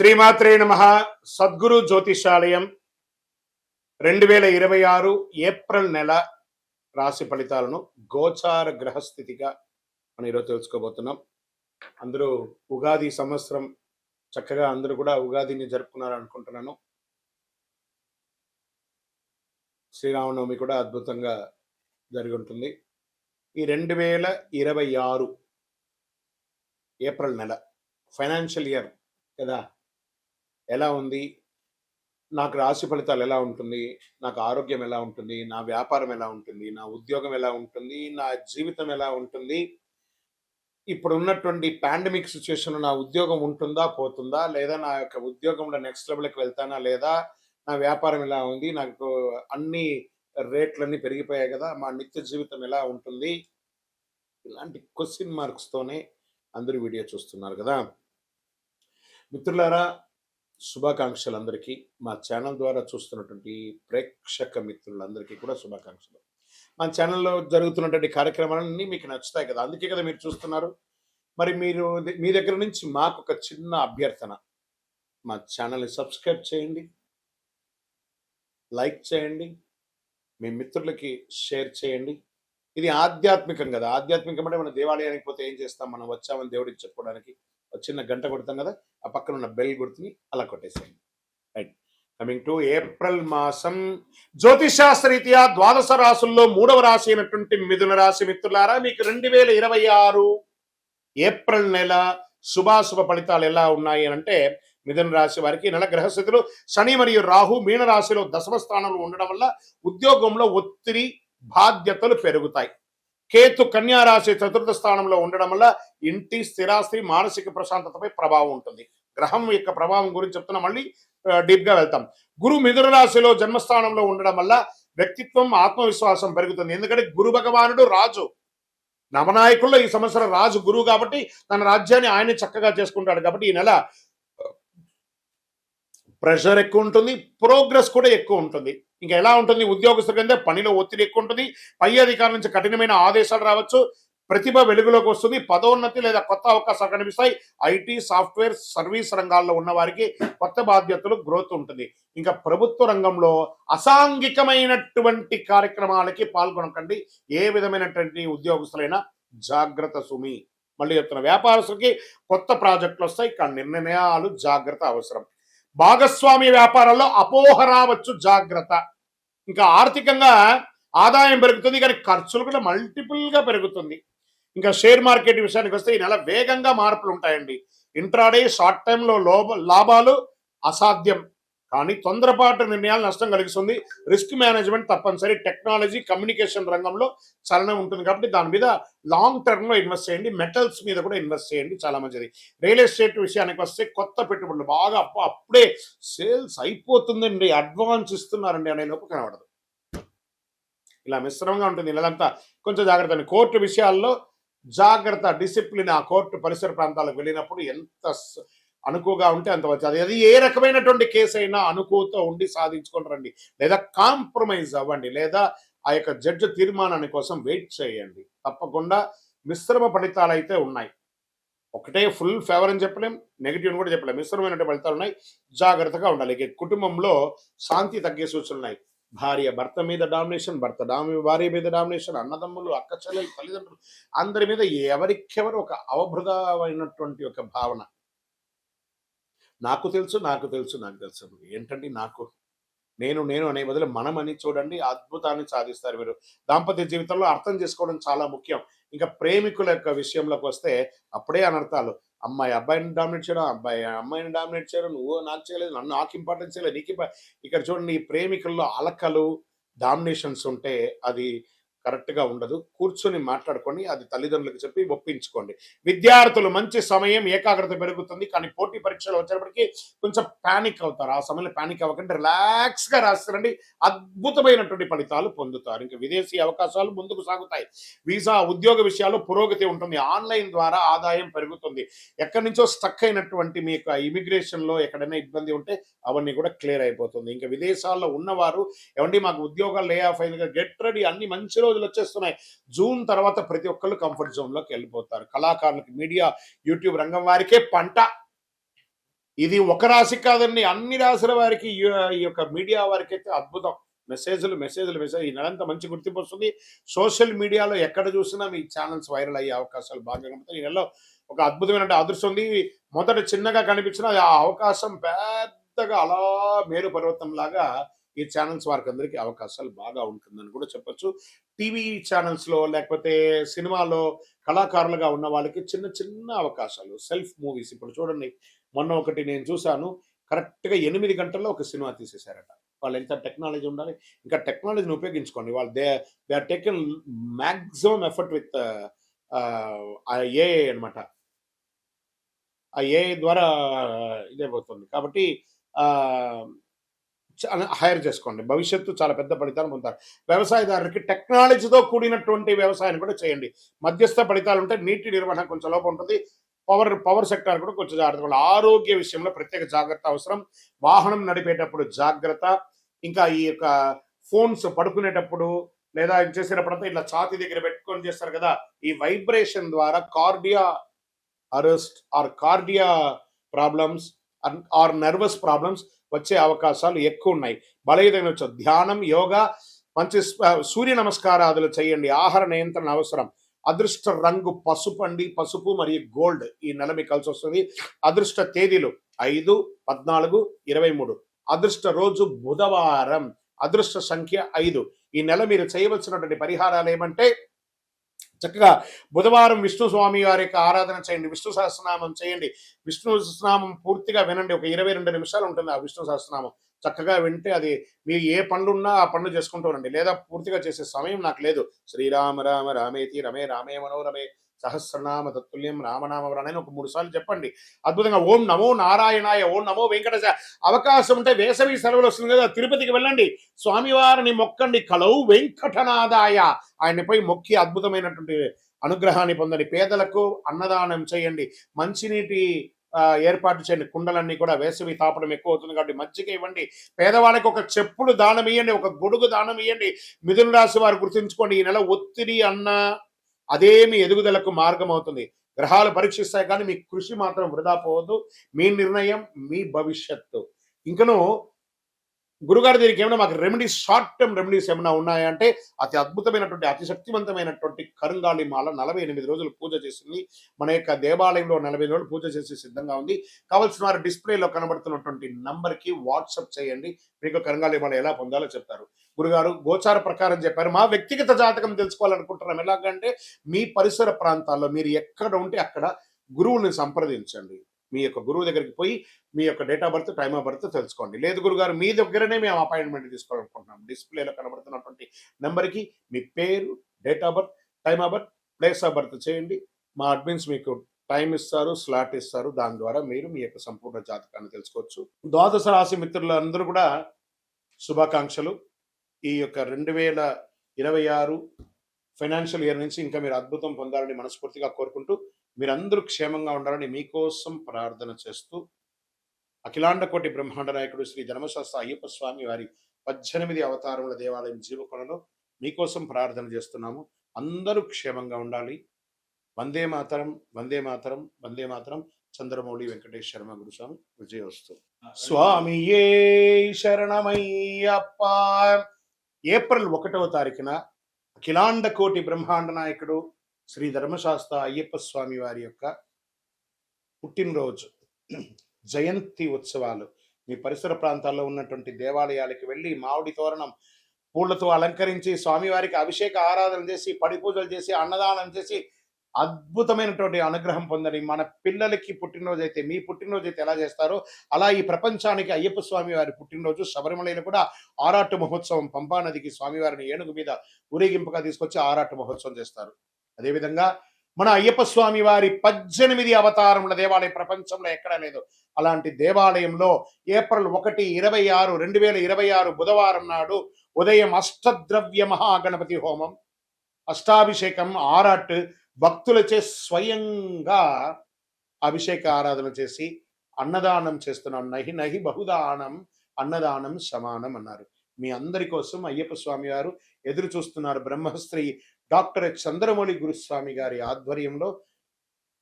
శ్రీమాత్రే నమః. సద్గురు జ్యోతిషాలయం 2026 ఏప్రిల్ నెల రాశి ఫలితాలను గోచార గ్రహస్థితిగా మనం ఈరోజు తెలుసుకోబోతున్నాం. అందరూ ఉగాది సంవత్సరం చక్కగా అందరూ కూడా ఉగాదిని జరుపుకున్నారు అనుకుంటున్నాను. శ్రీరామనవమి కూడా అద్భుతంగా జరిగి ఉంటుంది. ఈ 2026 ఏప్రిల్ నెల ఫైనాన్షియల్ ఇయర్ కదా, ఎలా ఉంది, నాకు రాశి ఫలితాలు ఎలా ఉంటుంది, నాకు ఆరోగ్యం ఎలా ఉంటుంది, నా వ్యాపారం ఎలా ఉంటుంది, నా ఉద్యోగం ఎలా ఉంటుంది, నా జీవితం ఎలా ఉంటుంది, ఇప్పుడు ఉన్నటువంటి పాండమిక్ సిచ్యువేషన్ నా ఉద్యోగం ఉంటుందా పోతుందా, లేదా నా యొక్క ఉద్యోగంలో నెక్స్ట్ లెవెల్కి వెళ్తానా లేదా, నా వ్యాపారం ఎలా ఉంది, నాకు అన్ని రేట్లన్నీ పెరిగిపోయాయి కదా, మా నిత్య జీవితం ఎలా ఉంటుంది, ఇలాంటి క్వశ్చన్ మార్క్స్తోనే అందరూ వీడియో చూస్తున్నారు కదా. మిత్రులారా, శుభాకాంక్షలు అందరికీ. మా ఛానల్ ద్వారా చూస్తున్నటువంటి ప్రేక్షక మిత్రులందరికీ కూడా శుభాకాంక్షలు. మా ఛానల్లో జరుగుతున్నటువంటి కార్యక్రమాలన్నీ మీకు నచ్చుతాయి కదా, అందుకే కదా మీరు చూస్తున్నారు. మరి మీరు మీ దగ్గర నుంచి మాకు ఒక చిన్న అభ్యర్థన, మా ఛానల్ని సబ్స్క్రైబ్ చేయండి, లైక్ చేయండి, మీ మిత్రులకి షేర్ చేయండి. ఇది ఆధ్యాత్మికం కదా. ఆధ్యాత్మికం అంటే మన దేవాలయానికి పోతే ఏం చేస్తాం, మనం వచ్చామని దేవుడికి చెప్పుకోవడానికి చిన్న గంట కొడతాం కదా, ఆ పక్కన ఉన్న బెల్ గుర్తుని అలా కొట్టేసేయండి. రైట్. కమింగ్ టు ఏప్రిల్ మాసం జ్యోతిషాస్త్రరీత్యా ద్వాదశ రాశుల్లో 3వ రాశి అయినటువంటి మిథున రాశి మిత్రులారా, మీకు 2026 ఏప్రిల్ నెల శుభాశుభ ఫలితాలు ఎలా ఉన్నాయి అని అంటే, మిథున రాశి వారికి నెల గ్రహస్థితులు శని మరియు రాహు మీన రాశిలో దశమ స్థానంలో ఉండడం వల్ల ఉద్యోగంలో ఒత్తిడి బాధ్యతలు పెరుగుతాయి. కేతు కన్యా రాశి చతుర్థ స్థానంలో ఉండడం వల్ల ఇంటి స్థిరాస్తి మానసిక ప్రశాంతతపై ప్రభావం ఉంటుంది. గ్రహం యొక్క ప్రభావం గురించి చెప్తున్నా, మళ్ళీ డీప్ గా వెళ్తాం. గురు మిథున రాశిలో జన్మస్థానంలో ఉండడం వల్ల వ్యక్తిత్వం ఆత్మవిశ్వాసం పెరుగుతుంది. ఎందుకంటే గురు భగవానుడు రాజు, నవనాయకుల్లో ఈ సంవత్సరం రాజు గురువు కాబట్టి తన రాజ్యాన్ని ఆయన చక్కగా చేసుకుంటాడు. కాబట్టి ఈ నెల ప్రెషర్ ఎక్కువ ఉంటుంది, ప్రోగ్రెస్ కూడా ఎక్కువ ఉంటుంది. ఇంకా ఎలా ఉంటుంది, ఉద్యోగస్తుల కింద పనిలో ఒత్తిడి ఎక్కువ ఉంటుంది, పై అధికారుల నుంచి కఠినమైన ఆదేశాలు రావచ్చు, ప్రతిభ వెలుగులోకి వస్తుంది, పదోన్నతి లేదా కొత్త అవకాశాలు కనిపిస్తాయి. ఐటీ సాఫ్ట్వేర్ సర్వీస్ రంగాల్లో ఉన్న వారికి కొత్త బాధ్యతలు గ్రోత్ ఉంటుంది. ఇంకా ప్రభుత్వ రంగంలో అసాంఘికమైనటువంటి కార్యక్రమాలకి పాల్గొనకండి. ఏ విధమైనటువంటి ఉద్యోగస్తులైనా జాగ్రత్త సుమి. మళ్ళీ చెప్తున్న, వ్యాపారస్తులకి కొత్త ప్రాజెక్టులు వస్తాయి, కానీ నిర్ణయాలు జాగ్రత్త అవసరం. భాగస్వామి వ్యాపారాల్లో అపోహ రావచ్చు, జాగ్రత్త. ఇంకా ఆర్థికంగా ఆదాయం పెరుగుతుంది, కానీ ఖర్చులు కూడా మల్టిపుల్ గా పెరుగుతుంది. ఇంకా షేర్ మార్కెట్ విషయానికి వస్తే ఈ నెల వేగంగా మార్పులు ఉంటాయండి. ఇంట్రాడే షార్ట్ టైంలో లాభాలు అసాధ్యం, కానీ తొందరపాటు నిర్ణయాలు నష్టం కలిగిస్తుంది. రిస్క్ మేనేజ్మెంట్ తప్పనిసరి. టెక్నాలజీ కమ్యూనికేషన్ రంగంలో చలనం ఉంటుంది కాబట్టి దాని మీద లాంగ్ టర్మ్ లో ఇన్వెస్ట్ చేయండి. మెటల్స్ మీద కూడా ఇన్వెస్ట్ చేయండి, చాలా మంచిది. రియల్ ఎస్టేట్ విషయానికి వస్తే కొత్త పెట్టుబడులు బాగా అప్పుడే సేల్స్ అయిపోతుందండి, అడ్వాన్స్ ఇస్తున్నారండి అనే లోపు కనబడదు. ఇలా మిశ్రమంగా ఉంటుంది నెలంతా, కొంచెం జాగ్రత్త అండి. కోర్టు విషయాల్లో జాగ్రత్త, డిసిప్లిన్. ఆ కోర్టు పరిసర ప్రాంతాలకు వెళ్ళినప్పుడు ఎంత అనుకువగా ఉంటే అంత వచ్చి, అది ఏ రకమైనటువంటి కేసు అయినా అనుకువతో ఉండి సాధించుకొని రండి, లేదా కాంప్రమైజ్ అవ్వండి, లేదా ఆ యొక్క జడ్జి తీర్మానాన్ని కోసం వెయిట్ చేయండి. తప్పకుండా మిశ్రమ ఫలితాలు అయితే ఉన్నాయి. ఒకటే ఫుల్ ఫేవర్ అని చెప్పలేం, నెగిటివ్ కూడా చెప్పలేం, మిశ్రమైన ఫలితాలు ఉన్నాయి. జాగ్రత్తగా ఉండాలి. ఇక కుటుంబంలో శాంతి తగ్గే సూచనలు ఉన్నాయి. భార్య భర్త మీద డామినేషన్, భార్య మీద డామినేషన్, అన్నదమ్ములు అక్క చెల్లెలు తల్లిదండ్రులు అందరి మీద ఎవరికెవరు ఒక అవబృధమైనటువంటి ఒక భావన. నాకు తెలుసు ఏంటండి, నేను అనే బదులు మనం అని చూడండి, అద్భుతాన్ని సాధిస్తారు మీరు. దాంపత్య జీవితంలో అర్థం చేసుకోవడం చాలా ముఖ్యం. ఇంకా ప్రేమికుల యొక్క విషయంలోకి వస్తే అప్పుడే అనర్థాలు. అమ్మాయి అబ్బాయిని డామినేట్ చేయడం, అబ్బాయి అమ్మాయిని డామినేట్ చేయడం, నువ్వు నాకు చేయలేదు, నన్ను నాకు ఇంపార్టెన్స్ చేయలేదు, నీకు ఇక్కడ చూడండి, ఈ ప్రేమికుల్లో అలకలు డామినేషన్స్ ఉంటే అది కరెక్ట్గా ఉండదు. కూర్చొని మాట్లాడుకొని అది తల్లిదండ్రులకు చెప్పి ఒప్పించుకోండి. విద్యార్థులు మంచి సమయం, ఏకాగ్రత పెరుగుతుంది, కానీ పోటీ పరీక్షలు వచ్చేటప్పటికి కొంచెం పానిక్ అవుతారు. ఆ సమయంలో పానిక్ అవ్వకండి, రిలాక్స్గా రాస్తారండి, అద్భుతమైనటువంటి ఫలితాలు పొందుతారు. ఇంకా విదేశీ అవకాశాలు ముందుకు సాగుతాయి. వీసా ఉద్యోగ విషయాల్లో పురోగతి ఉంటుంది. ఆన్లైన్ ద్వారా ఆదాయం పెరుగుతుంది. ఎక్కడి నుంచో స్టక్ అయినటువంటి మీకు ఇమిగ్రేషన్లో ఎక్కడైనా ఇబ్బంది ఉంటే అవన్నీ కూడా క్లియర్ అయిపోతుంది. ఇంకా విదేశాల్లో ఉన్నవారు, ఏమండి మాకు ఉద్యోగాలు లే ఆఫ్ అయింది, గెట్ రెడీ, అన్ని మంచి రోజులు వచ్చేస్తున్నాయి. జూన్ తర్వాత ప్రతి ఒక్కళ్ళు కంఫర్ట్ జోన్ లోకి వెళ్ళిపోతారు. కళాకారులకి, మీడియా, యూట్యూబ్ రంగం వారికే పంట. ఇది ఒక రాశికి కాదండి. అన్ని రాశుల వారికి ఈ యొక్క మీడియా వారికైతే అద్భుతం. మెసేజ్. ఈ నెలంతా మంచి గుర్తింపొస్తుంది. సోషల్ మీడియాలో ఎక్కడ చూసినా మీ ఛానెల్స్ వైరల్ అయ్యే అవకాశాలు బాగా కనపడతాయి. ఈ నెలలో ఒక అద్భుతమైన అదృష్టం ఉంది. మొదట చిన్నగా కనిపించిన ఆ అవకాశం పెద్దగా అలా మేరు పర్వతంలాగా ఈ ఛానెల్స్ వారికందరికీ అవకాశాలు బాగా ఉంటుందని కూడా చెప్పొచ్చు. టీవీ ఛానెల్స్‌లో లేకపోతే సినిమాలో కళాకారులుగా ఉన్న వాళ్ళకి చిన్న చిన్న అవకాశాలు. సెల్ఫ్ మూవీస్ ఇప్పుడు చూడండి. మొన్న ఒకటి నేను చూసాను. కరెక్ట్‌గా 8 గంటల్లో ఒక సినిమా తీసేసారట. వాళ్ళెంత టెక్నాలజీ ఉండాలి. ఇంకా టెక్నాలజీని ఉపయోగించుకోండి. వాళ్ళు they are taken maximum effort with ఆ ఏఐ అన్నమాట. ఆ ఏఐ ద్వారా ఇదైపోతుంది. కాబట్టి ఆహ్, చాలా హైర్ చేసుకోండి. భవిష్యత్తు చాలా పెద్ద ఫలితాలు పొందుతారు. వ్యవసాయదారులకి టెక్నాలజీతో కూడినటువంటి వ్యవసాయాన్ని కూడా చేయండి. మధ్యస్థ ఫలితాలుంటే నీటి నిర్వహణ కొంచెం లోపం ఉంటుంది. పవర్ సెక్టార్ కూడా కొంచెం జాగ్రత్త పడాలి. ఆరోగ్య విషయంలో ప్రత్యేక జాగ్రత్త అవసరం. వాహనం నడిపేటప్పుడు జాగ్రత్త. ఇంకా ఈ యొక్క ఫోన్స్ పడుకునేటప్పుడు లేదా చేసేటప్పుడంతా ఇట్లా ఛాతీ దగ్గర పెట్టుకొని చేస్తారు కదా! ఈ వైబ్రేషన్ ద్వారా cardiac arrest or cardiac problems or nervous problems వచ్చే అవకాశాలు ఎక్కువ ఉన్నాయి. బలహీనవచ్చు. ధ్యానం, యోగా, మంచి సూర్య నమస్కారాదులు చేయండి. ఆహార నియంత్రణ అవసరం. అదృష్ట రంగు పసుపు అండి. పసుపు మరియు గోల్డ్ ఈ నెల మీకు కలిసి వస్తుంది. అదృష్ట తేదీలు 5, 14, 23. అదృష్ట రోజు బుధవారం. అదృష్ట సంఖ్య 5. ఈ నెల మీరు చేయవలసినటువంటి పరిహారాలు ఏమంటే చక్కగా బుధవారం విష్ణు స్వామి వారి యొక్క ఆరాధన చేయండి. విష్ణు సహస్రనామం చేయండి. విష్ణు సహస్రనామం పూర్తిగా వినండి. ఒక 22 నిమిషాలు ఉంటుంది ఆ విష్ణు సహస్రనామం. చక్కగా వింటే అది మీరు ఏ పనులున్నా ఆ పనులు చేసుకుంటూ ఉండండి. లేదా పూర్తిగా చేసే సమయం నాకు లేదు. శ్రీరామ రామ రామేతి రమే రామే మనోరమే సహస్రనామ తత్తుల్యం రామనామ వ్రణని ఒక 3 సార్లు చెప్పండి. అద్భుతంగా ఓం నమో నారాయణాయ, ఓం నమో వెంకటేశాయ. అవకాశం ఉంటే వేసవి సెలవులు వస్తుంది కదా, తిరుపతికి వెళ్ళండి. స్వామివారిని మొక్కండి. కలౌ వెంకటనాదాయ. ఆయన్ని పోయి మొక్కి అద్భుతమైనటువంటి అనుగ్రహాన్ని పొందండి. పేదలకు అన్నదానం చేయండి. మంచినీటి ఏర్పాటు చేయండి. కుండలన్నీ కూడా వేసవి తాపడం ఎక్కువ అవుతుంది కాబట్టి మజ్జిగ ఇవ్వండి. పేదవాళ్ళకి ఒక చెప్పులు దానం ఇవ్వండి. ఒక గొడుగు దానం ఇవ్వండి. మిథున రాశి వారు గుర్తుంచుకోండి. ఈ నెల ఒత్తిడి అదే మీ ఎదుగుదలకు మార్గం అవుతుంది. గ్రహాలు పరీక్షిస్తాయి కానీ మీ కృషి మాత్రం వృధా పోవద్దు. మీ నిర్ణయం మీ భవిష్యత్తు. ఇంకను గురుగారు దీనికి ఏమైనా మాకు రెమెడీస్, షార్ట్ టర్మ్ రెమెడీస్ ఏమైనా ఉన్నాయా అంటే అతి అద్భుతమైనటువంటి అతి శక్తివంతమైనటువంటి కరుంగాళి మాల 48 రోజులు పూజ చేసింది. మన యొక్క దేవాలయంలో 45 రోజులు పూజ చేసి సిద్ధంగా ఉంది. కావాల్సిన వారు డిస్ప్లేలో కనబడుతున్నటువంటి నంబర్కి వాట్సాప్ చేయండి. మీకు కరుంగాళి మాల ఎలా పొందాలో చెప్తారు. గురుగారు గోచార ప్రకారం చెప్పారు. మా వ్యక్తిగత జాతకం తెలుసుకోవాలనుకుంటున్నాం. ఎలాగంటే మీ పరిసర ప్రాంతాల్లో మీరు ఎక్కడ ఉంటే అక్కడ గురువుని సంప్రదించండి. మీ యొక్క గురువు దగ్గరికి పోయి మీ యొక్క date of birth, time of birth తెలుసుకోండి. లేదు గురుగారు మీ దగ్గరనే మేము అపాయింట్మెంట్ తీసుకోవాలనుకుంటున్నాం. డిస్ప్లేలో కనబడుతున్నటువంటి నెంబర్కి మీ పేరు, date of birth, time of birth, place of birth చేయండి. మా అడ్మిన్స్ మీకు టైం ఇస్తారు, స్లాట్ ఇస్తారు. దాని ద్వారా మీరు మీ యొక్క సంపూర్ణ జాతకాన్ని తెలుసుకోవచ్చు. ద్వాదశ రాశి మిత్రులందరూ కూడా శుభాకాంక్షలు. ఈ యొక్క 2026 ఫైనాన్షియల్ ఇయర్ నుంచి ఇంకా మీరు అద్భుతం పొందాలని మనస్ఫూర్తిగా కోరుకుంటూ మీరందరూ క్షేమంగా ఉండాలని మీకోసం ప్రార్థన చేస్తూ అఖిలాండ కోటి బ్రహ్మాండ నాయకుడు శ్రీ ధర్మశాస్త్ర అయ్యప్ప స్వామి వారి 18 అవతారముల దేవాలయం జీవకొండలో మీకోసం ప్రార్థన చేస్తున్నాము. అందరూ క్షేమంగా ఉండాలి. వందే మాతరం, వందే మాతరం, వందే మాతరం. చంద్రమౌళి వెంకటేష్ శర్మ గురుస్వామి. విజయోస్తు. స్వామియే శరణమయ్యప్ప. ఏప్రిల్ 1వ తారీఖున అఖిలాండ కోటి బ్రహ్మాండ నాయకుడు శ్రీ ధర్మశాస్త్ర అయ్యప్ప స్వామి వారి యొక్క పుట్టినరోజు జయంతి ఉత్సవాలు. మీ పరిసర ప్రాంతాల్లో ఉన్నటువంటి దేవాలయాలకు వెళ్ళి మామిడి తోరణం పూలతో అలంకరించి స్వామివారికి అభిషేక ఆరాధన చేసి, పడి పూజలు చేసి, అన్నదానం చేసి అద్భుతమైనటువంటి అనుగ్రహం పొందని. మన పిల్లలకి పుట్టినరోజు అయితే, మీ పుట్టినరోజు అయితే ఎలా చేస్తారో అలా ఈ ప్రపంచానికి అయ్యప్ప స్వామి వారి పుట్టినరోజు. శబరిమలలో కూడా ఆరాటు మహోత్సవం, పంపా నదికి స్వామివారిని ఏనుగు మీద ఊరేగింపుగా తీసుకొచ్చి ఆరాటు మహోత్సవం చేస్తారు. అదేవిధంగా మన అయ్యప్ప స్వామి వారి 18 అవతారముల దేవాలయం ప్రపంచంలో ఎక్కడా లేదు. అలాంటి దేవాలయంలో ఏప్రిల్ 1, 26, 2026 బుధవారం నాడు ఉదయం అష్టద్రవ్య మహాగణపతి హోమం, అష్టాభిషేకం, ఆరాట్ భక్తులచే స్వయంగా అభిషేక ఆరాధన చేసి అన్నదానం చేస్తున్నాం. నహి నహి బహుదానం అన్నదానం సమానం అన్నారు. మీ అందరి కోసం అయ్యప్ప స్వామి వారు ఎదురు చూస్తున్నారు. బ్రహ్మశ్రీ డాక్టర్ చంద్రమౌళి గురుస్వామి గారి ఆధ్వర్యంలో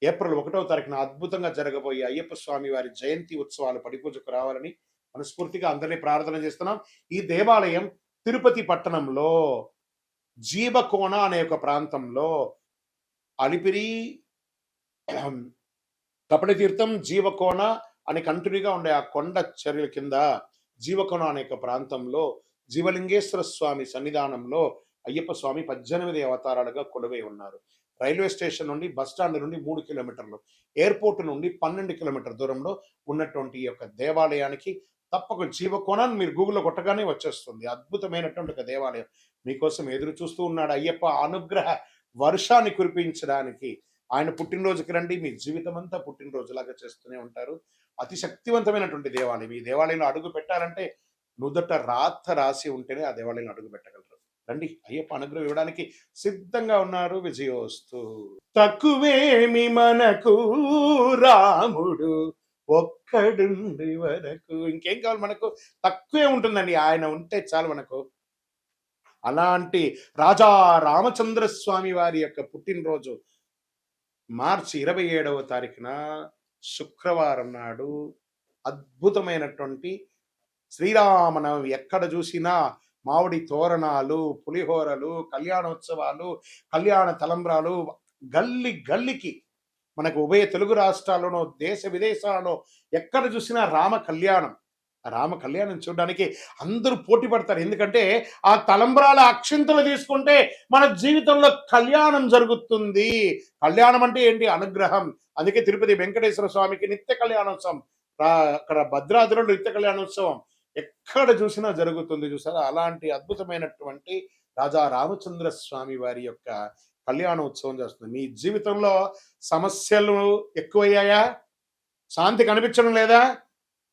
ఏప్రిల్ 1వ తారీఖున అద్భుతంగా జరగబోయే అయ్యప్ప స్వామి వారి జయంతి ఉత్సవాలు పడిపూజకు రావాలని మనస్ఫూర్తిగా అందరినీ ప్రార్థన చేస్తున్నాం. ఈ దేవాలయం తిరుపతి పట్టణంలో జీవకోన అనే ఒక ప్రాంతంలో అలిపిరి, కపటతీర్థం, జీవకోన అని కంటిన్యూగా ఉండే ఆ కొండ చర్యల కింద జీవకోన అనే ఒక ప్రాంతంలో జీవలింగేశ్వర స్వామి సన్నిధానంలో అయ్యప్ప స్వామి 18 అవతారాలుగా కొలువై ఉన్నారు. రైల్వే స్టేషన్ నుండి బస్ స్టాండ్ నుండి 3 కిలోమీటర్లు, ఎయిర్పోర్ట్ నుండి 12 కిలోమీటర్ దూరంలో ఉన్నటువంటి ఈ యొక్క దేవాలయానికి తప్పక జీవకోణాన్ని మీరు గూగుల్లో కొట్టగానే వచ్చేస్తుంది. అద్భుతమైనటువంటి ఒక దేవాలయం మీకోసం ఎదురు చూస్తూ ఉన్నాడు. అయ్యప్ప అనుగ్రహ వర్షాన్ని కురిపించడానికి ఆయన పుట్టినరోజుకి రండి. మీ జీవితం అంతా పుట్టినరోజులాగా చేస్తూనే ఉంటారు. అతి శక్తివంతమైనటువంటి దేవాలయం. ఈ దేవాలయంలో అడుగు పెట్టాలంటే నుదుట రాత రాసి ఉంటేనే ఆ దేవాలయంలో అడుగు పెట్టగలరు. రండి, అయ్యప్ప అనుగ్రహం ఇవ్వడానికి సిద్ధంగా ఉన్నారు. విజయోస్తు. తక్కువేమి మనకు రాముడు ఒక్కడుండి వరకు, ఇంకేం కావాలి మనకు? తక్కువే ఉంటుందండి, ఆయన ఉంటే చాలు మనకు. అలాంటి రాజా రామచంద్ర స్వామి వారి యొక్క పుట్టినరోజు మార్చి 27వ తారీఖున శుక్రవారం నాడు అద్భుతమైనటువంటి శ్రీరామనవమి. ఎక్కడ చూసినా మామిడి తోరణాలు, పులిహోరలు, కళ్యాణోత్సవాలు, కళ్యాణ తలంబ్రాలు, గల్లి గల్లికి మనకు ఉభయ తెలుగు రాష్ట్రాల్లోనూ దేశ విదేశాలలో ఎక్కడ చూసినా రామ కళ్యాణం. రామ కళ్యాణం చూడడానికి అందరూ పోటీ పడతారు. ఎందుకంటే ఆ తలంబ్రాల అక్షింతలు తీసుకుంటే మన జీవితంలో కళ్యాణం జరుగుతుంది. కళ్యాణం అంటే ఏంటి? అనుగ్రహం. అందుకే తిరుపతి వెంకటేశ్వర స్వామికి నిత్య కళ్యాణోత్సవం, అక్కడ భద్రాద్రిలో నిత్య కళ్యాణోత్సవం ఎక్కడ చూసినా జరుగుతుంది. చూసారా? అలాంటి అద్భుతమైనటువంటి రాజా రామచంద్ర స్వామి వారి యొక్క కళ్యాణోత్సవం చేస్తుంది. మీ జీవితంలో సమస్యలు ఎక్కువయ్యాయా? శాంతి కనిపించడం లేదా?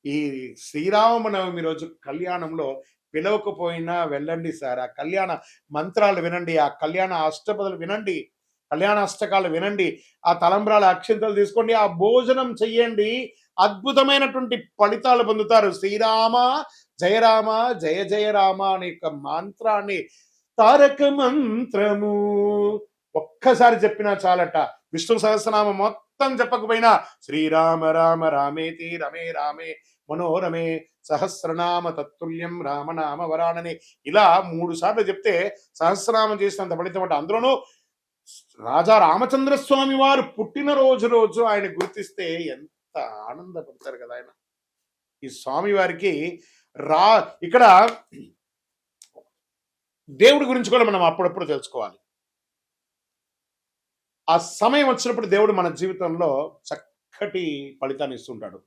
ఈ శ్రీరామనవమి రోజు కళ్యాణంలో పిలవకపోయినా వెళ్ళండి సార్. ఆ కళ్యాణ మంత్రాలు వినండి, ఆ కళ్యాణ అష్టపదులు వినండి, కళ్యాణ అష్టకాలు వినండి, ఆ తలంబ్రాల అక్షింతలు తీసుకోండి, ఆ భోజనం చెయ్యండి. అద్భుతమైనటువంటి ఫలితాలు పొందుతారు. శ్రీరామ జయ రామ జయ జయ రామ అనే యొక్క మంత్రాన్ని, తారక మంత్రము ఒక్కసారి చెప్పినా చాలట. విష్ణు సహస్రనామం మొత్తం చెప్పకపోయినా శ్రీరామ రామ రామేతి రమే రామే మనోరమే సహస్రనామ తత్తుల్యం రామనామ వరాణని ఇలా 3 సార్లు చెప్తే సహస్రనామం చేసినంత ఫలితం అంట. అందులోనూ రాజా రామచంద్ర స్వామి వారు పుట్టినరోజు ఆయన గుర్తిస్తే ఎంత ఆనందపడతారు కదా ఆయన. ఈ స్వామి వారికి ఇక్కడ దేవుడి గురించి కూడా మనం అప్పుడప్పుడు తెలుసుకోవాలి. ఆ సమయం వచ్చినప్పుడు దేవుడు మన జీవితంలో చక్కటి ఫలితాన్ని ఇస్తుంటాడు.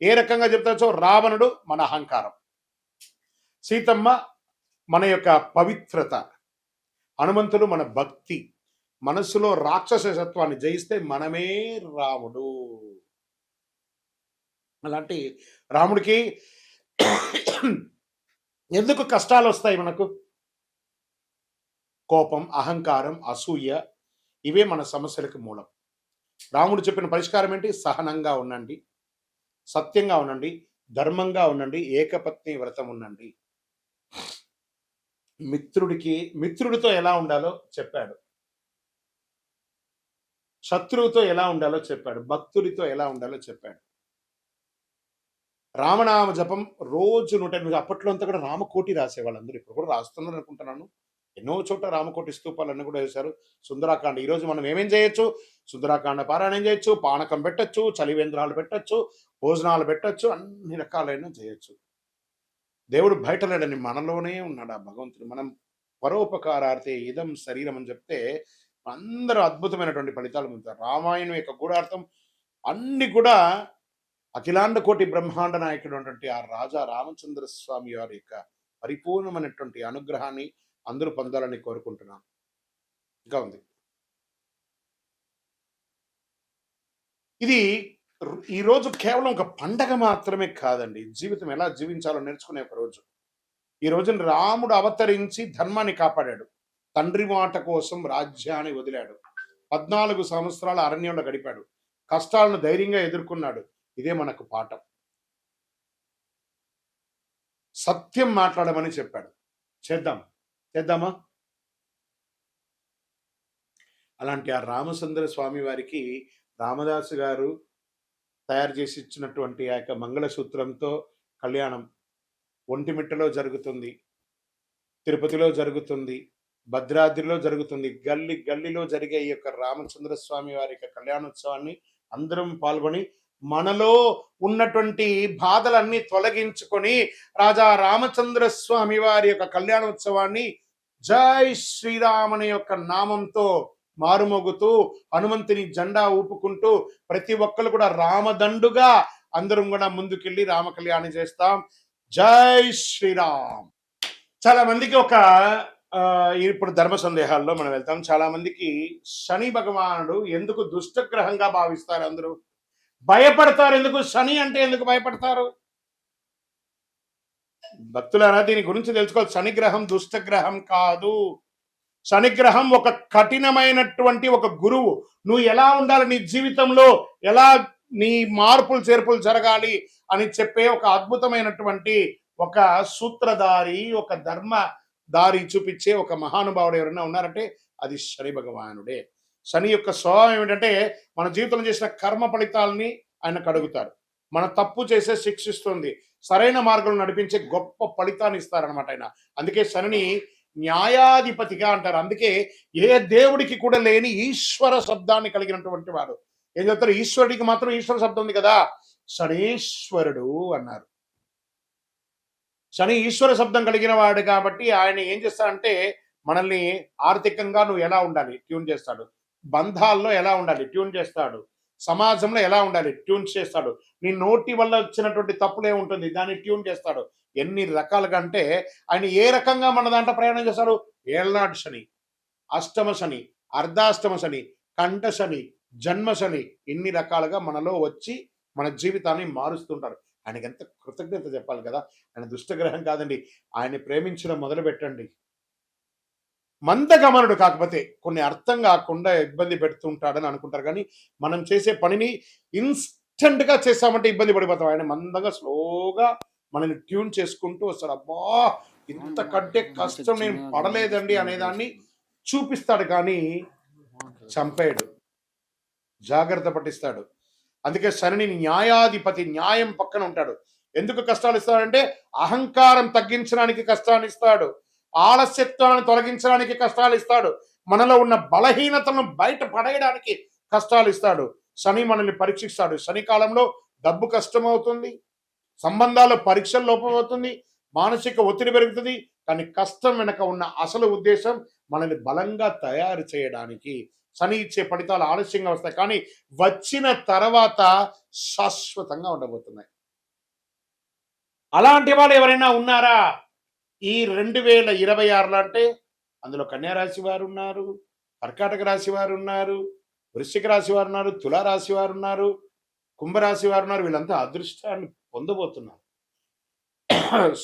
ఏ రకంగా చెప్తాచో, రావణుడు మన అహంకారం, సీతమ్మ మన యొక్క పవిత్రత, హనుమంతుడు మన భక్తి, మనస్సులో రాక్షసత్వాన్ని జయిస్తే మనమే రాముడు. అలాంటి రాముడికి ఎందుకు కష్టాలు వస్తాయి మనకు? కోపం, అహంకారం, అసూయ, ఇవే మన సమస్యలకు మూలం. రాముడు చెప్పిన పరిష్కారం ఏంటి? సహనంగా ఉండండి, సత్యంగా ఉండండి, ధర్మంగా ఉండండి, ఏకపత్ని వ్రతం ఉండండి. మిత్రుడితో ఎలా ఉండాలో చెప్పాడు, శత్రువుతో ఎలా ఉండాలో చెప్పాడు, భక్తుడితో ఎలా ఉండాలో చెప్పాడు. రామనామ జపం రోజు 108. అప్పట్లో అంతా కూడా రామకోటి రాసేవాళ్ళు అందరూ. ఇప్పుడు కూడా రాస్తున్నారు అనుకుంటున్నాను. ఎన్నో చోట్ల రామకోటి స్తూపాలన్నీ కూడా వేశారు. సుందరాకాండ ఈరోజు మనం ఏమేం చేయొచ్చు? సుందరాకాండ పారాయణం చేయొచ్చు, పానకం పెట్టచ్చు, చలివేంద్రాలు పెట్టచ్చు, భోజనాలు పెట్టచ్చు, అన్ని రకాలైన చేయొచ్చు. దేవుడు బయట లేడని మనలోనే ఉన్నాడు ఆ భగవంతుడు. మనం పరోపకారార్థే ఇదం శరీరం అని చెప్తే అందరూ అద్భుతమైనటువంటి ఫలితాలు పొందుతారు. రామాయణం యొక్క గూఢార్థం అన్ని కూడా అఖిలాండ కోటి బ్రహ్మాండ నాయకుడు ఉన్నటువంటి ఆ రాజా రామచంద్ర స్వామి వారి యొక్క పరిపూర్ణమైనటువంటి అనుగ్రహాన్ని అందరూ పొందాలని కోరుకుంటున్నాను. ఇంకా ఉంది. ఇది ఈరోజు కేవలం ఒక పండగ మాత్రమే కాదండి. జీవితం ఎలా జీవించాలో నేర్చుకునే ఒక రోజు. ఈ రోజున రాముడు అవతరించి ధర్మాన్ని కాపాడాడు. తండ్రి మాట కోసం రాజ్యాన్ని వదిలాడు. 14 సంవత్సరాల అరణ్యంలో గడిపాడు. కష్టాలను ధైర్యంగా ఎదుర్కొన్నాడు. ఇదే మనకు పాఠం. సత్యం మాట్లాడమని చెప్పాడు. చేద్దామా? అలాంటి ఆ రామచంద్ర స్వామి వారికి రామదాసు గారు తయారు చేసి ఇచ్చినటువంటి ఆ యొక్క మంగళసూత్రంతో కళ్యాణం ఒంటిమిట్టలో జరుగుతుంది, తిరుపతిలో జరుగుతుంది, భద్రాద్రిలో జరుగుతుంది. గల్లి గల్లీలో జరిగే ఈ యొక్క రామచంద్ర స్వామి వారి యొక్క కళ్యాణోత్సవాన్ని అందరం పాల్గొని మనలో ఉన్నటువంటి బాధలన్నీ తొలగించుకొని రాజా రామచంద్ర స్వామి వారి యొక్క కళ్యాణోత్సవాన్ని జై శ్రీరామ్ అనే యొక్క నామంతో మారుమోగుతూ హనుమంతుని జెండా ఊపుకుంటూ ప్రతి ఒక్కరు కూడా రామదండుగా అందరం కూడా ముందుకెళ్ళి రామ కళ్యాణం చేస్తాం. జై శ్రీరామ్. చాలా మందికి ఇప్పుడు ధర్మ సందేహాల్లో మనం వెళ్తాం. చాలా మందికి శని భగవానుడు ఎందుకు దుష్టగ్రహంగా భావిస్తారు? అందరూ భయపడతారు. ఎందుకు శని అంటే ఎందుకు భయపడతారు? భక్తులారా, దీని గురించి తెలుసుకోవాలి. శనిగ్రహం దుష్టగ్రహం కాదు. శనిగ్రహం ఒక కఠినమైనటువంటి ఒక గురువు. నువ్వు ఎలా ఉండాలి, నీ జీవితంలో ఎలా నీ మార్పులు చేర్పులు జరగాలి అని చెప్పే ఒక అద్భుతమైనటువంటి ఒక సూత్రధారి, ఒక ధర్మ దారి చూపించే ఒక మహానుభావుడు ఎవరైనా ఉన్నారంటే అది శని భగవానుడే. శని యొక్క స్వభావం ఏమిటంటే మన జీవితంలో చేసిన కర్మ ఫలితాలని ఆయన కడుగుతారు. మన తప్పు చేసే శిక్షిస్తుంది, సరైన మార్గంలో నడిపించే గొప్ప ఫలితాన్ని ఇస్తారనమాట ఆయన. అందుకే శనిని న్యాయాధిపతిగా అంటారు. అందుకే ఏ దేవుడికి కూడా లేని ఈశ్వర శబ్దాన్ని కలిగినటువంటి వాడు. ఏం చెప్తారు? ఈశ్వరుడికి మాత్రం ఈశ్వర శబ్దం ఉంది కదా, శనీశ్వరుడు అన్నారు. శని ఈశ్వర శబ్దం కలిగిన వాడు కాబట్టి ఆయన ఏం చేస్తాడంటే మనల్ని ఆర్థికంగా నువ్వు ఎలా ఉండాలి ట్యూన్ చేస్తాడు, బంధాల్లో ఎలా ఉండాలి ట్యూన్ చేస్తాడు, సమాజంలో ఎలా ఉండాలి ట్యూన్ చేస్తాడు, నీ నోటి వల్ల వచ్చినటువంటి తప్పులే ఉంటుంది దాన్ని ట్యూన్ చేస్తాడు. ఎన్ని రకాలుగా అంటే ఆయన ఏ రకంగా మన దాంట్లో ప్రయాణం చేస్తాడు? ఏళ్నాడు శని, అష్టమ శని, అర్ధాష్టమ శని, కంఠ శని, జన్మ శని, ఇన్ని రకాలుగా మనలో వచ్చి మన జీవితాన్ని మారుస్తుంటారు. ఆయనకి ఎంత కృతజ్ఞత చెప్పాలి కదా. ఆయన దుష్టగ్రహం కాదండి. ఆయన ప్రేమించడం మొదలు పెట్టండి. మందగమనుడు, కాకపోతే కొన్ని అర్థం కాకుండా ఇబ్బంది పెడుతుంటాడని అనుకుంటారు. కానీ మనం చేసే పనిని ఇన్స్టెంట్ గా చేస్తామంటే ఇబ్బంది పడిపోతాం. ఆయన మందంగా స్లోగా మనల్ని ట్యూన్ చేసుకుంటూ వస్తాడు. అబ్బా, ఇంతకంటే కష్టం నేను పడలేదండి అనేదాన్ని చూపిస్తాడు, కానీ చంపేయడు, జాగ్రత్త పట్టిస్తాడు. అందుకే శని న్యాయాధిపతి, న్యాయం పక్కన ఉంటాడు. ఎందుకు కష్టాలు ఇస్తాడంటే అహంకారం తగ్గించడానికి కష్టాన్ని ఇస్తాడు, ఆలస్యత్వాన్ని తొలగించడానికి కష్టాలు ఇస్తాడు, మనలో ఉన్న బలహీనతలను బయట పడేయడానికి కష్టాలు ఇస్తాడు. శని మనల్ని పరీక్షిస్తాడు. శని కాలంలో డబ్బు కష్టమవుతుంది, సంబంధాల పరీక్షలు లోపమవుతుంది, మానసిక ఒత్తిడి పెరుగుతుంది. కానీ కష్టం వెనక ఉన్న అసలు ఉద్దేశం మనల్ని బలంగా తయారు చేయడానికి. శని ఇచ్చే ఫలితాలు ఆలస్యంగా వస్తాయి, కానీ వచ్చిన తర్వాత శాశ్వతంగా ఉండబోతున్నాయి. అలాంటి వాళ్ళు ఎవరైనా ఉన్నారా ఈ 2026లో అంటే? అందులో కన్యా రాశి వారు ఉన్నారు, కర్కాటక రాశి వారు ఉన్నారు, వృశ్చిక రాశి వారు ఉన్నారు, తులారాశి వారు ఉన్నారు, కుంభరాశి వారు ఉన్నారు. వీళ్ళంతా అదృష్టాన్ని పొందబోతున్నారు.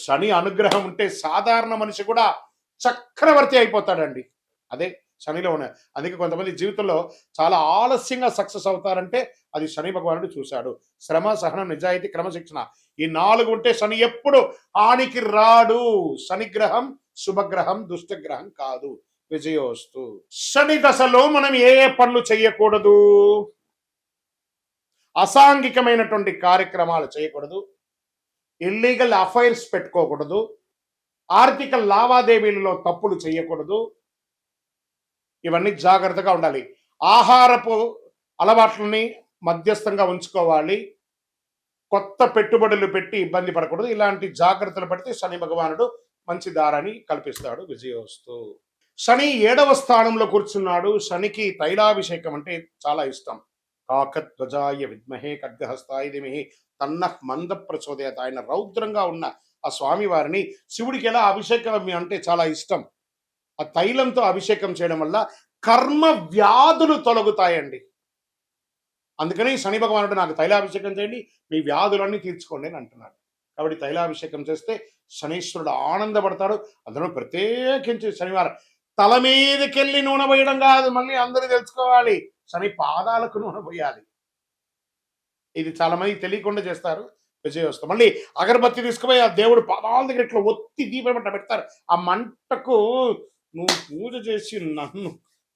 శని అనుగ్రహం ఉంటే సాధారణ మనిషి కూడా చక్రవర్తి అయిపోతాడండి. అదే శనిలో ఉన్నాయి. అందుకే కొంతమంది జీవితంలో చాలా ఆలస్యంగా సక్సెస్ అవుతారంటే అది శని భగవానుడు చూశాడు. శ్రమ, సహనం, నిజాయితీ, క్రమశిక్షణ, ఈ 4 ఉంటే శని ఎప్పుడు హానికి రాడు. శనిగ్రహం శుభగ్రహం, దుష్టగ్రహం కాదు. విజయోస్తు. శని దశలో మనం ఏ పనులు చేయకూడదు? అసాంఘికమైనటువంటి కార్యక్రమాలు చేయకూడదు, ఇల్లీగల్ అఫైర్స్ పెట్టుకోకూడదు, ఆర్థిక లావాదేవీలలో తప్పులు చేయకూడదు. ఇవన్నీ జాగ్రత్తగా ఉండాలి. ఆహారపు అలవాట్లని మధ్యస్థంగా ఉంచుకోవాలి. కొత్త పెట్టుబడులు పెట్టి ఇబ్బంది పడకూడదు. ఇలాంటి జాగ్రత్తలు పడితే శని భగవానుడు మంచి దారాన్ని కల్పిస్తాడు. విజయోస్తు. శని 7వ స్థానంలో కూర్చున్నాడు. శనికి తైలాభిషేకం అంటే చాలా ఇష్టం. కాకధ్వజాయ విద్మహే ఖడ్గహస్తాయ ధీమహి తన్నః మంద ప్రచోదయాత్. ఆయన రౌద్రంగా ఉన్న ఆ స్వామి వారిని శివుడికి ఎలా అభిషేకం అంటే చాలా ఇష్టం. ఆ తైలంతో అభిషేకం చేయడం వల్ల కర్మ వ్యాధులు తొలగుతాయండి. అందుకని శని భగవానుడు నాకు తైలాభిషేకం చేయండి, మీ వ్యాధులన్నీ తీర్చుకోండి అని అంటున్నాడు. కాబట్టి తైలాభిషేకం చేస్తే శనీశ్వరుడు ఆనందపడతాడు. అందులో ప్రత్యేకించి శనివారం తల మీదకెళ్ళి నూనె పోయడం కాదు, మళ్ళీ అందరూ తెలుసుకోవాలి, శని పాదాలకు నూనె పోయాలి. ఇది చాలా మంది తెలియకుండా చేస్తారు. విజయోస్తు. మళ్ళీ అగరబత్తి తీసుకుపోయి ఆ దేవుడు పాదాల దగ్గర ఇట్లా ఒత్తి దీపం పెడతారు. ఆ మంటకు నువ్వు పూజ చేసి నన్ను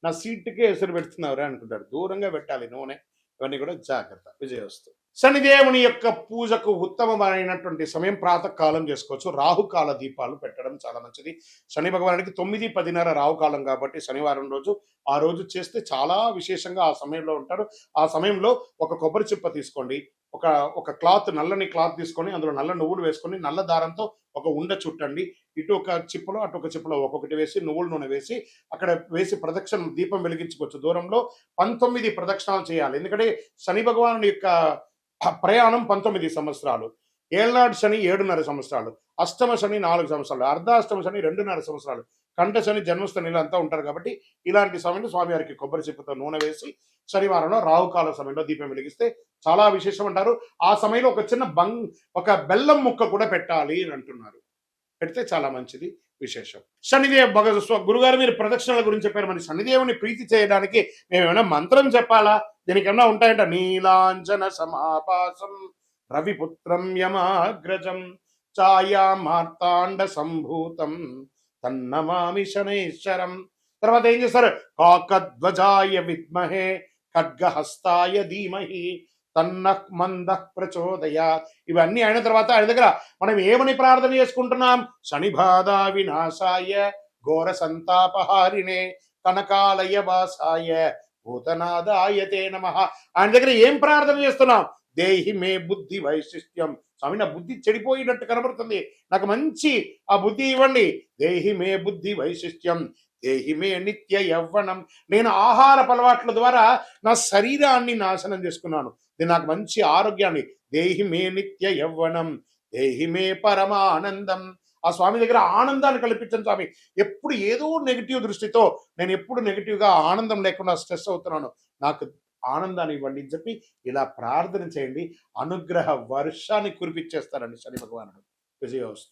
నా సీటుకే ఎసురు పెడుతున్నావురా అనుకుంటాడు. దూరంగా పెట్టాలి నూనె. ఇవన్నీ కూడా జాగ్రత్త. విజయోస్తు. శనిదేవుని యొక్క పూజకు ఉత్తమమైనటువంటి సమయం ప్రాతకాలం చేసుకోవచ్చు. రాహుకాల దీపాలు పెట్టడం చాలా మంచిది. శని భగవానుడికి 9, 10:30 రాహుకాలం కాబట్టి శనివారం రోజు ఆ రోజు చేస్తే చాలా విశేషంగా ఆ సమయంలో ఉంటారు. ఆ సమయంలో ఒక కొబ్బరి చిప్ప తీసుకోండి. ఒక ఒక క్లాత్, నల్లని క్లాత్ తీసుకొని అందులో నల్ల నువ్వులు వేసుకొని నల్ల దారంతో ఒక ఉండ చుట్టండి. ఇటు ఒక చిప్పలో అటు ఒక చిప్పలో ఒక్కొక్కటి వేసి నువ్వుల నూనె వేసి అక్కడ వేసి ప్రదక్షిణ దీపం వెలిగించుకోవచ్చు. దూరంలో 19 ప్రదక్షిణాలు చేయాలి. ఎందుకంటే శని భగవానుడి యొక్క ప్రయాణం 19 సంవత్సరాలు. ఏళ్నాడు శని 7.5 సంవత్సరాలు, అష్టమ శని 4 సంవత్సరాలు, అర్ధాష్టమ శని 2.5 సంవత్సరాలు, కంఠ శని, జన్మస్థానిలో అంతా ఉంటారు కాబట్టి ఇలాంటి సమయంలో స్వామివారికి కొబ్బరి చిప్పతో నూనె వేసి శనివారంలో రాహుకాల సమయంలో దీపం వెలిగిస్తే చాలా విశేషం అంటారు. ఆ సమయంలో ఒక చిన్న ఒక బెల్లం ముక్క కూడా పెట్టాలి అని అంటున్నారు. పెడితే చాలా మంచిది, విశేషం. గురుగారు మీరు ప్రదక్షిణల గురించి చెప్పారు. మరి శనిదేవుని ప్రీతి చేయడానికి మేము ఏమైనా మంత్రం చెప్పాలా? దీనికి ఏమన్నా ఉంటాయంట? నీలాంజన సమాపాసం రవిపుత్రం యమాగ్రజం ఛాయా మార్తాండ సంభూతం తన్నమామి శనైశ్వరం. తర్వాత ఏం చేస్తారు? కాకధ్వజాయ విద్మహే ఖడ్గహస్తాయ ధీమహి తన్న మంద ప్రచోదయ. ఇవన్నీ అయిన తర్వాత ఆయన దగ్గర మనం ఏమని ప్రార్థన చేసుకుంటున్నాం? శని బాధ వినాశాయ ఘోర సంతాపహారిణే కనకాలయ వాసాయ భూతనాదాయ తే నమః. ఆయన దగ్గర ఏం ప్రార్థన చేస్తున్నాం? దేహి మే బుద్ధి వైశిష్ట్యం. స్వామి నా బుద్ధి చెడిపోయినట్టు కనబడుతుంది, నాకు మంచి ఆ బుద్ధి ఇవ్వండి. దేహి మే బుద్ధి వైశిష్ట్యం దేహి మే నిత్య యవ్వనం. నేను ఆహారపు అలవాట్ల ద్వారా నా శరీరాన్ని నాశనం చేసుకున్నాను. నేను నాకు మంచి ఆరోగ్యాన్ని. దేహి మే నిత్య యవ్వనం దేహి మే పరమానందం. ఆ స్వామి దగ్గర ఆనందాన్ని కల్పించండి స్వామి. ఎప్పుడు ఏదో నెగిటివ్ దృష్టితో నేను ఎప్పుడు నెగిటివ్గా ఆనందం లేకుండా స్ట్రెస్ అవుతున్నాను, నాకు ఆనందాన్ని ఇవ్వండి అని చెప్పి ఇలా ప్రార్థన చేయండి. అనుగ్రహ వర్షాన్ని కురిపించేస్తారండి శని భగవానుడు. విజయోస్తు.